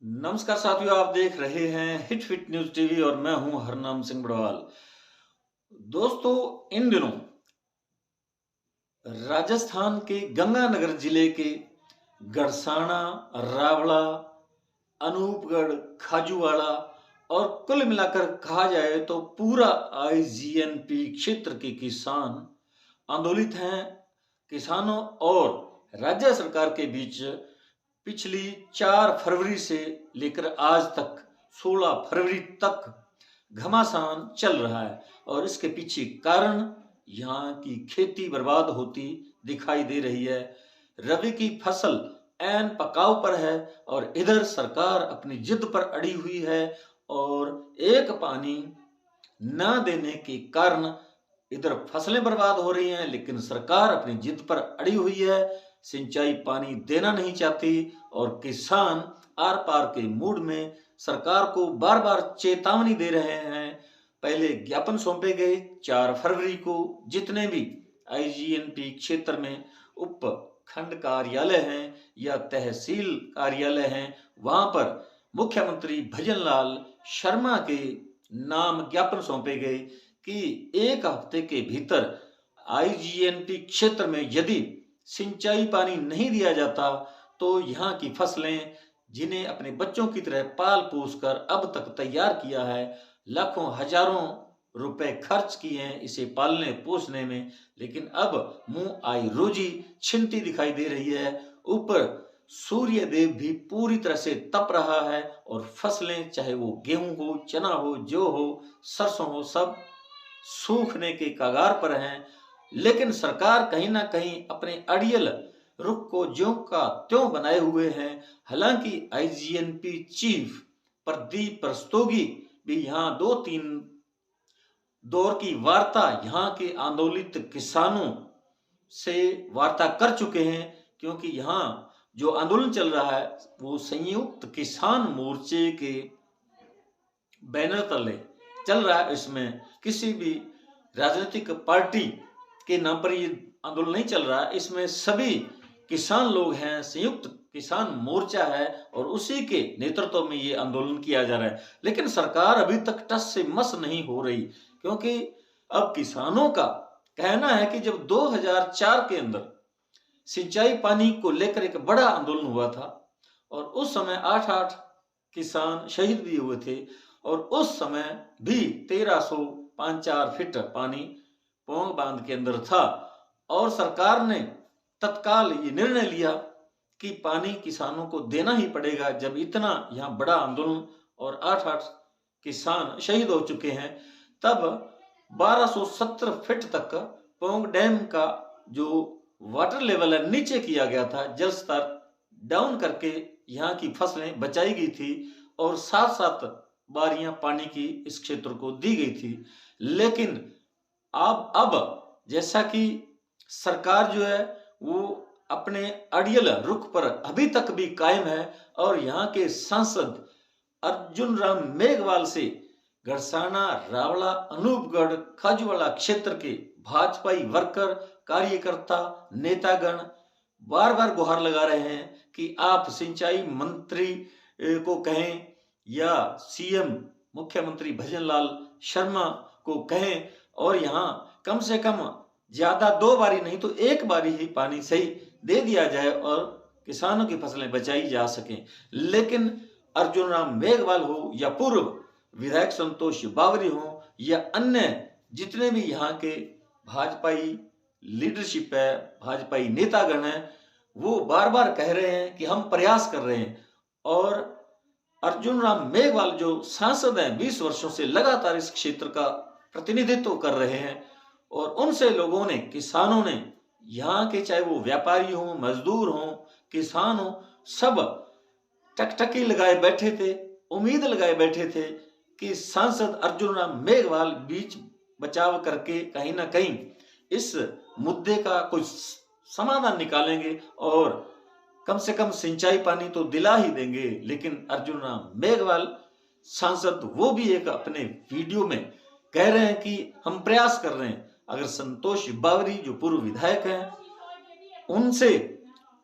नमस्कार साथियों, आप देख रहे हैं हिट फिट न्यूज टीवी और मैं हूं हरनाम सिंह बड़वाल। दोस्तों, इन दिनों राजस्थान के गंगानगर जिले के गड़साना, रावला, अनूपगढ़, खाजूवाड़ा और कुल मिलाकर कहा जाए तो पूरा आईजीएनपी क्षेत्र के किसान आंदोलित हैं। किसानों और राज्य सरकार के बीच पिछली 4 फरवरी से लेकर आज तक 16 फरवरी तक घमासान चल रहा है और इसके पीछे कारण यहाँ की खेती बर्बाद होती दिखाई दे रही है। रबी की फसल ऐन पकाव पर है और इधर सरकार अपनी जिद पर अड़ी हुई है और एक पानी न देने के कारण इधर फसलें बर्बाद हो रही हैं, लेकिन सरकार अपनी जिद पर अड़ी हुई है, सिंचाई पानी देना नहीं चाहती और किसान आर पार के मूड में सरकार को बार बार चेतावनी दे रहे हैं। पहले ज्ञापन सौंपे गए 4 फरवरी को। जितने भी आईजीएनपी क्षेत्र में उप खंड कार्यालय हैं या तहसील कार्यालय हैं, वहां पर मुख्यमंत्री भजनलाल शर्मा के नाम ज्ञापन सौंपे गए कि एक हफ्ते के भीतर आईजीएनपी क्षेत्र में यदि सिंचाई पानी नहीं दिया जाता तो यहाँ की फसलें, जिन्हें अपने बच्चों की तरह पाल पोस कर अब तक तैयार किया है, लाखों हजारों रुपए खर्च किए हैं इसे पालने पोसने में, लेकिन अब मुंह आई रोजी छिनती दिखाई दे रही है। ऊपर सूर्य देव भी पूरी तरह से तप रहा है और फसलें, चाहे वो गेहूं हो, चना हो, जौ हो, सरसों हो, सब सूखने के कगार पर हैं। लेकिन सरकार कहीं ना कहीं अपने अड़ियल रुख को ज्यों का त्यों बनाए हुए हैं। हालांकि आईजीएनपी चीफ प्रदीप रस्तोगी भी यहाँ 2-3 दौर की वार्ता यहाँ के आंदोलित किसानों से वार्ता कर चुके हैं, क्योंकि यहाँ जो आंदोलन चल रहा है वो संयुक्त किसान मोर्चे के बैनर तले चल रहा है। इसमें किसी भी राजनीतिक पार्टी के नाम पर ये आंदोलन नहीं चल रहा है, इसमें सभी किसान लोग हैं, संयुक्त किसान मोर्चा है और उसी के नेतृत्व में ये आंदोलन किया जा रहा है। लेकिन सरकार अभी तक टस से मस नहीं हो रही, क्योंकि अब किसानों का कहना है कि जब 2004 के अंदर सिंचाई पानी को लेकर एक बड़ा आंदोलन हुआ था और उस समय 8-8 किसान शहीद भी हुए थे और उस समय भी 1304 फीट पानी पौंग बांध के अंदर था और सरकार ने तत्काल ये निर्णय लिया कि पानी किसानों को देना ही पड़ेगा। जब इतना यहाँ बड़ा आंदोलन और 8-8 किसान शहीद हो चुके हैं, तब 1270 फीट तक पौंग डैम का जो वाटर लेवल है नीचे किया गया था, जल स्तर डाउन करके यहाँ की फसलें बचाई गई थी और 7-7 बारियां पानी की इस क्षेत्र को दी गई थी। लेकिन अब जैसा कि सरकार जो है वो अपने अड़ियल रुख पर अभी तक भी कायम है और यहाँ के सांसद अर्जुन राम मेघवाल से गड़साना, रावला, अनूपगढ़, खाजूवाड़ा क्षेत्र के भाजपाई वर्कर, कार्यकर्ता, नेतागण बार बार गुहार लगा रहे हैं कि आप सिंचाई मंत्री को कहें या सीएम मुख्यमंत्री भजनलाल शर्मा को कहें और यहाँ कम से कम ज्यादा 2 बारी नहीं तो 1 बारी ही पानी सही दे दिया जाए और किसानों की फसलें बचाई जा सकें। लेकिन अर्जुन राम मेघवाल हो या पूर्व विधायक संतोष बावरी हो या अन्य जितने भी यहाँ के भाजपाई लीडरशिप है, भाजपाई नेतागण हैं, वो बार बार कह रहे हैं कि हम प्रयास कर रहे हैं। और अर्जुन राम मेघवाल जो सांसद हैं, 20 वर्षों से लगातार इस क्षेत्र का प्रतिनिधित्व कर रहे हैं और उनसे लोगों ने, किसानों ने, यहाँ के चाहे वो व्यापारी हो, मजदूर हो, किसान हो, सब टकटकी लगाए बैठे थे, उम्मीद लगाए बैठे थे कि सांसद अर्जुन राम मेघवाल बीच बचाव करके कहीं ना कहीं इस मुद्दे का कुछ समाधान निकालेंगे और कम से कम सिंचाई पानी तो दिला ही देंगे। लेकिन अर्जुन राम मेघवाल सांसद वो भी एक अपने वीडियो में कह रहे हैं कि हम प्रयास कर रहे हैं। अगर संतोष बावरी जो पूर्व विधायक हैं उनसे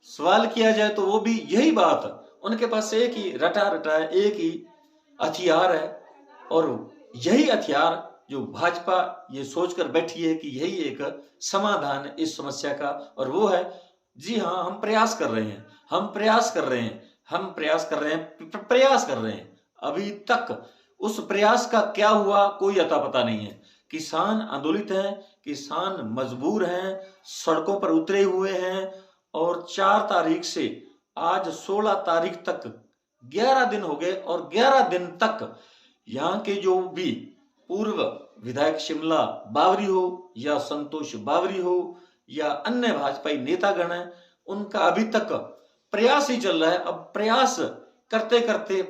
सवाल किया जाए तो वो भी यही बात उनके पास एक ही रटा रटा है, एक ही हथियार है, और यही हथियार जो भाजपा ये सोचकर बैठी है कि यही एक समाधान है इस समस्या का, और वो है, जी हाँ, हम प्रयास कर रहे हैं, हम प्रयास कर रहे हैं, हम प्रयास कर रहे हैं, प्रयास कर रहे हैं। अभी तक उस प्रयास का क्या हुआ कोई अता पता नहीं है। किसान आंदोलित हैं, किसान मजबूर हैं, सड़कों पर उतरे हुए हैं, और 4 तारीख से आज 16 तारीख तक 11 दिन हो गए, और 11 दिन तक यहाँ के जो भी पूर्व विधायक शिमला बावरी हो या संतोष बावरी हो या अन्य भाजपाई नेतागण हैं, उनका अभी तक प्रयास ही चल रहा है। अब प्रयास करते करते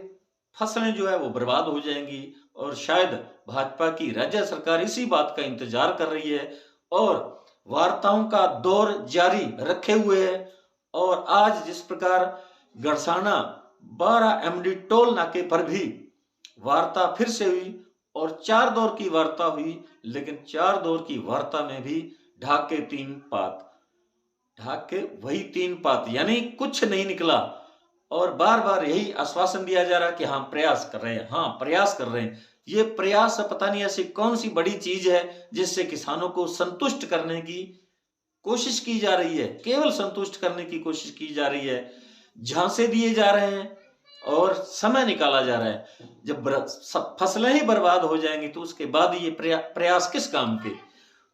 फसलें जो है वो बर्बाद हो जाएंगी, और शायद भाजपा की राज्य सरकार इसी बात का इंतजार कर रही है और वार्ताओं का दौर जारी रखे हुए है। और आज जिस प्रकार गड़साना 12 एमडी टोल नाके पर भी वार्ता फिर से हुई, और 4 दौर की वार्ता हुई, लेकिन 4 दौर की वार्ता में भी ढाक के 3 पात, ढाक के वही 3 पात, यानी कुछ नहीं निकला। और बार बार यही आश्वासन दिया जा रहा है कि हाँ प्रयास कर रहे हैं, हाँ प्रयास कर रहे हैं। ये प्रयास पता नहीं ऐसी कौन सी बड़ी चीज है जिससे किसानों को संतुष्ट करने की कोशिश की जा रही है, केवल संतुष्ट करने की कोशिश की जा रही है, झांसे दिए जा रहे हैं और समय निकाला जा रहा है। जब फसलें ही बर्बाद हो जाएंगी तो उसके बाद ये प्रयास किस काम के।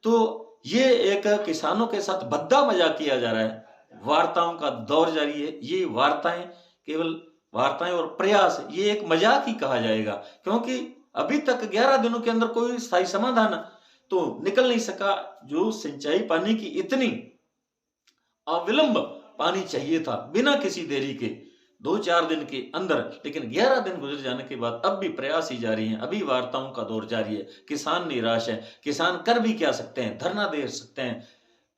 तो ये एक किसानों के साथ भद्दा मजाक किया जा रहा है, वार्ताओं का दौर जारी है। ये वार्ताएं, केवल वार्ताएं और प्रयास, ये एक मजाक ही कहा जाएगा, क्योंकि अभी तक 11 दिनों के अंदर कोई स्थायी समाधान तो निकल नहीं सका। जो सिंचाई पानी की इतनी अविलंब पानी चाहिए था बिना किसी देरी के 2-4 दिन के अंदर, लेकिन 11 दिन गुजर जाने के बाद अब भी प्रयास ही जारी हैं, अभी वार्ताओं का दौर जारी है। किसान निराश है, किसान कर भी क्या सकते हैं, धरना दे सकते हैं,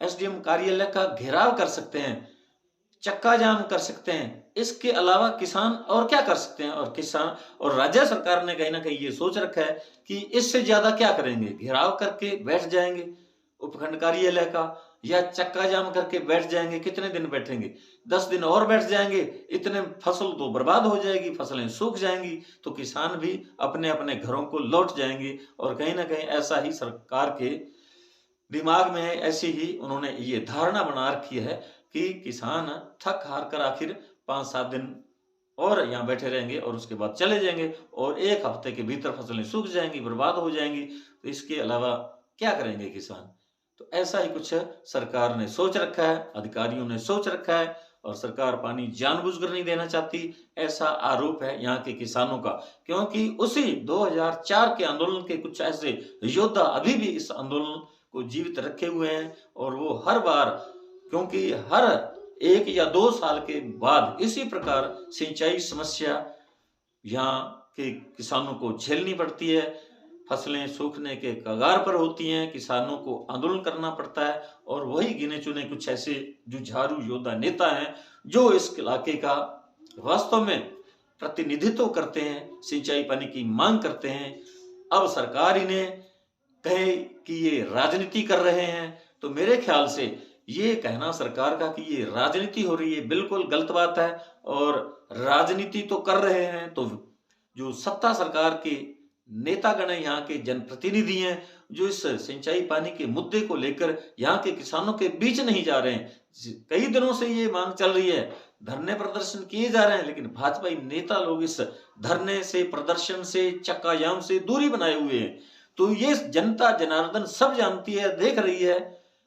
एसडीएम कार्यालय का घेराव कर सकते हैं, चक्का जाम कर सकते हैं, इसके अलावा किसान और क्या कर सकते हैं। और किसान और राज्य सरकार ने कहीं ना कहीं ये सोच रखा है कि इससे ज्यादा क्या करेंगे, घेराव करके बैठ जाएंगे उपखंड कार्यालय का, या चक्का जाम करके बैठ जाएंगे। कितने दिन बैठेंगे, 10 दिन और बैठ जाएंगे, इतने फसल तो बर्बाद हो जाएगी, फसलें सूख जाएंगी, तो किसान भी अपने अपने घरों को लौट जाएंगे। और कहीं ना कहीं ऐसा ही सरकार के दिमाग में है, ऐसी ही उन्होंने ये धारणा बना रखी है कि किसान थक हार कर आखिर 5-7 दिन और यहाँ बैठे रहेंगे और उसके बाद चले जाएंगे, और 1 हफ्ते के भीतर फसलें सूख जाएंगी, बर्बाद हो जाएंगी, तो इसके अलावा क्या करेंगे किसान। तो ऐसा ही कुछ सरकार ने सोच रखा है, अधिकारियों ने सोच रखा है, और सरकार पानी जानबूझकर नहीं देना चाहती, ऐसा आरोप है यहाँ के किसानों का। क्योंकि उसी 2004 के आंदोलन के कुछ ऐसे योद्धा अभी भी इस आंदोलन को जीवित रखे हुए हैं, और वो हर बार, क्योंकि हर 1 या 2 साल के बाद इसी प्रकार सिंचाई समस्या यहाँ के किसानों को झेलनी पड़ती है, फसलें सूखने के कगार पर होती हैं, किसानों को आंदोलन करना पड़ता है, और वही गिने चुने कुछ ऐसे जुझारू योद्धा नेता हैं जो इस इलाके का वास्तव में प्रतिनिधित्व करते हैं, सिंचाई पानी की मांग करते हैं। अब सरकार इन्हें कहे कि ये राजनीति कर रहे हैं, तो मेरे ख्याल से ये कहना सरकार का कि ये राजनीति हो रही है बिल्कुल गलत बात है। और राजनीति तो कर रहे हैं तो जो सत्ता सरकार के नेतागण हैं, यहाँ के जनप्रतिनिधि हैं, जो इस सिंचाई पानी के मुद्दे को लेकर यहाँ के किसानों के बीच नहीं जा रहे हैं। कई दिनों से ये मांग चल रही है, धरने प्रदर्शन किए जा रहे हैं, लेकिन भाजपाई नेता लोग इस धरने से, प्रदर्शन से, चक्का जाम से दूरी बनाए हुए हैं। तो ये जनता जनार्दन सब जानती है, देख रही है,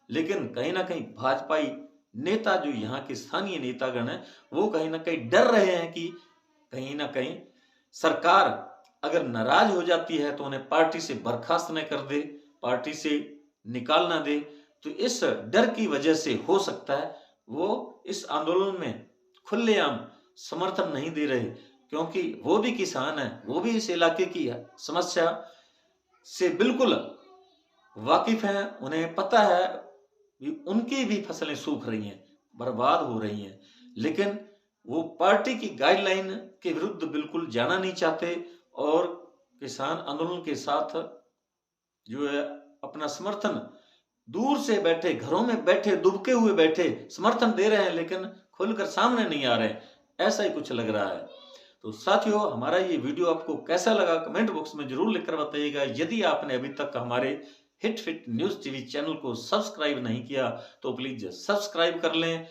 लेकिन कहीं ना कहीं भाजपाई नेता जो यहाँ के स्थानीय नेतागण हैं, वो कहीं ना कहीं डर रहे हैं कि कहीं ना कहीं सरकार अगर नाराज हो जाती है तो उन्हें पार्टी से बर्खास्त न कर दे, पार्टी से निकाल ना दे। तो इस डर की वजह से हो सकता है वो इस आंदोलन में खुलेआम समर्थन नहीं दे रहे, क्योंकि वो भी किसान है, वो भी इस इलाके की समस्या से बिल्कुल वाकिफ हैं, उन्हें पता है कि उनकी भी फसलें सूख रही हैं, बर्बाद हो रही हैं, लेकिन वो पार्टी की गाइडलाइन के विरुद्ध बिल्कुल जाना नहीं चाहते, और किसान आंदोलन के साथ जो है अपना समर्थन दूर से बैठे, घरों में बैठे, दुबके हुए बैठे समर्थन दे रहे हैं, लेकिन खुलकर सामने नहीं आ रहे हैं। ऐसा ही कुछ लग रहा है। तो साथियों, हमारा ये वीडियो आपको कैसा लगा कमेंट बॉक्स में जरूर लिखकर बताइएगा। यदि आपने अभी तक हमारे hit fit news TV channel को सब्सक्राइब नहीं किया तो प्लीज सब्सक्राइब कर लें